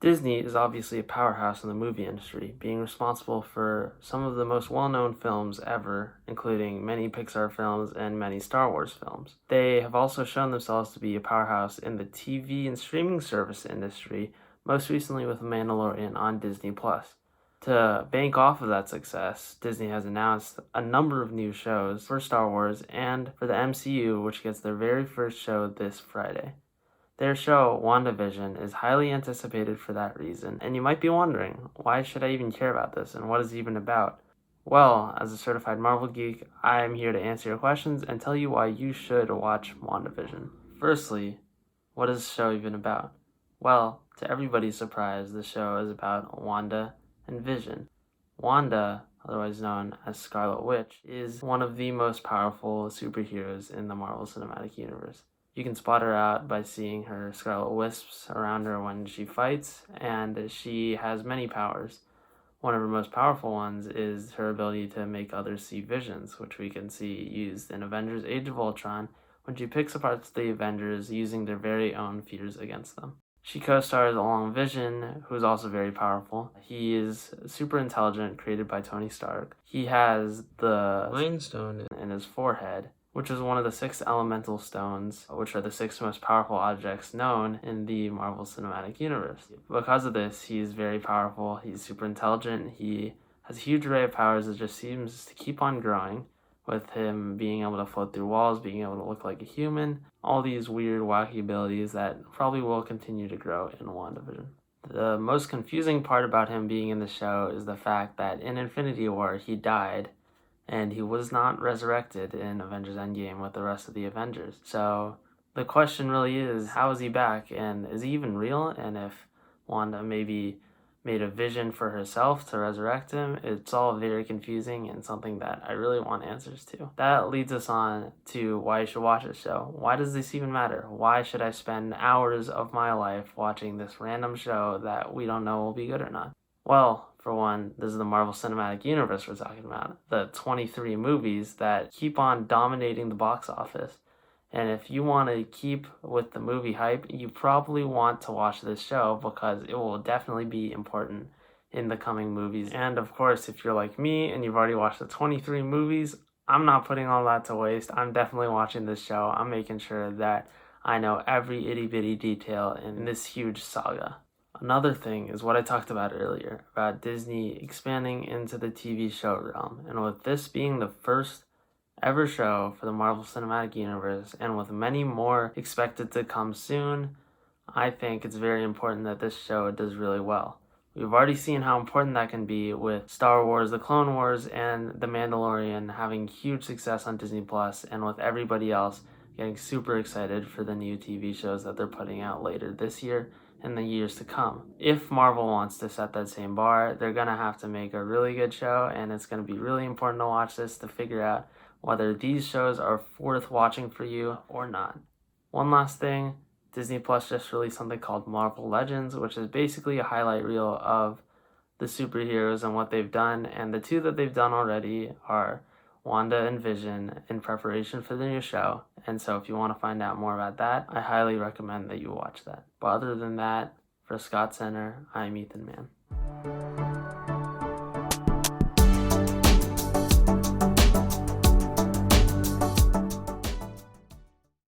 Disney is obviously a powerhouse in the movie industry, being responsible for some of the most well-known films ever, including many Pixar films and many Star Wars films. They have also shown themselves to be a powerhouse in the TV and streaming service industry, most recently with Mandalorian on Disney+. To bank off of that success, Disney has announced a number of new shows for Star Wars and for the MCU, which gets their very first show this Friday. Their show, WandaVision, is highly anticipated for that reason, and you might be wondering, why should I even care about this, and what is it even about? Well, as a certified Marvel geek, I am here to answer your questions and tell you why you should watch WandaVision. Firstly, what is the show even about? Well, to everybody's surprise, the show is about Wanda and Vision. Wanda, otherwise known as Scarlet Witch, is one of the most powerful superheroes in the Marvel Cinematic Universe. You can spot her out by seeing her scarlet wisps around her when she fights, and she has many powers. One of her most powerful ones is her ability to make others see visions, which we can see used in Avengers Age of Ultron when she picks apart the Avengers using their very own fears against them. She co-stars along Vision, who is also very powerful. He is super intelligent, created by Tony Stark. He has the Mind Stone in his forehead, which is one of the 6 elemental stones, which are the 6 most powerful objects known in the Marvel Cinematic Universe. Because of this, he is very powerful, he's super intelligent, he has a huge array of powers that just seems to keep on growing, with him being able to float through walls, being able to look like a human, all these weird, wacky abilities that probably will continue to grow in WandaVision. The most confusing part about him being in the show is the fact that in Infinity War, he died, and he was not resurrected in Avengers Endgame with the rest of the Avengers. So the question really is, how is he back, and is he even real? And if Wanda maybe made a vision for herself to resurrect him, it's all very confusing and something that I really want answers to. That leads us on to why you should watch this show. Why does this even matter? Why should I spend hours of my life watching this random show that we don't know will be good or not? Well, for one, this is the Marvel Cinematic Universe we're talking about. The 23 movies that keep on dominating the box office. And if you want to keep with the movie hype, you probably want to watch this show because it will definitely be important in the coming movies. And of course, if you're like me and you've already watched the 23 movies, I'm not putting all that to waste. I'm definitely watching this show. I'm making sure that I know every itty-bitty detail in this huge saga. Another thing is what I talked about earlier, about Disney expanding into the TV show realm. And with this being the first ever show for the Marvel Cinematic Universe, and with many more expected to come soon, I think it's very important that this show does really well. We've already seen how important that can be with Star Wars, The Clone Wars, and The Mandalorian having huge success on Disney+, and with everybody else getting super excited for the new TV shows that they're putting out later this year and the years to come. If Marvel wants to set that same bar, they're going to have to make a really good show, and it's going to be really important to watch this to figure out whether these shows are worth watching for you or not. One last thing, Disney Plus just released something called Marvel Legends, which is basically a highlight reel of the superheroes and what they've done, and the 2 that they've done already are Wanda and Vision in preparation for the new show. And so if you want to find out more about that, I highly recommend that you watch that. But other than that, for Scott Center, I'm Ethan Mann.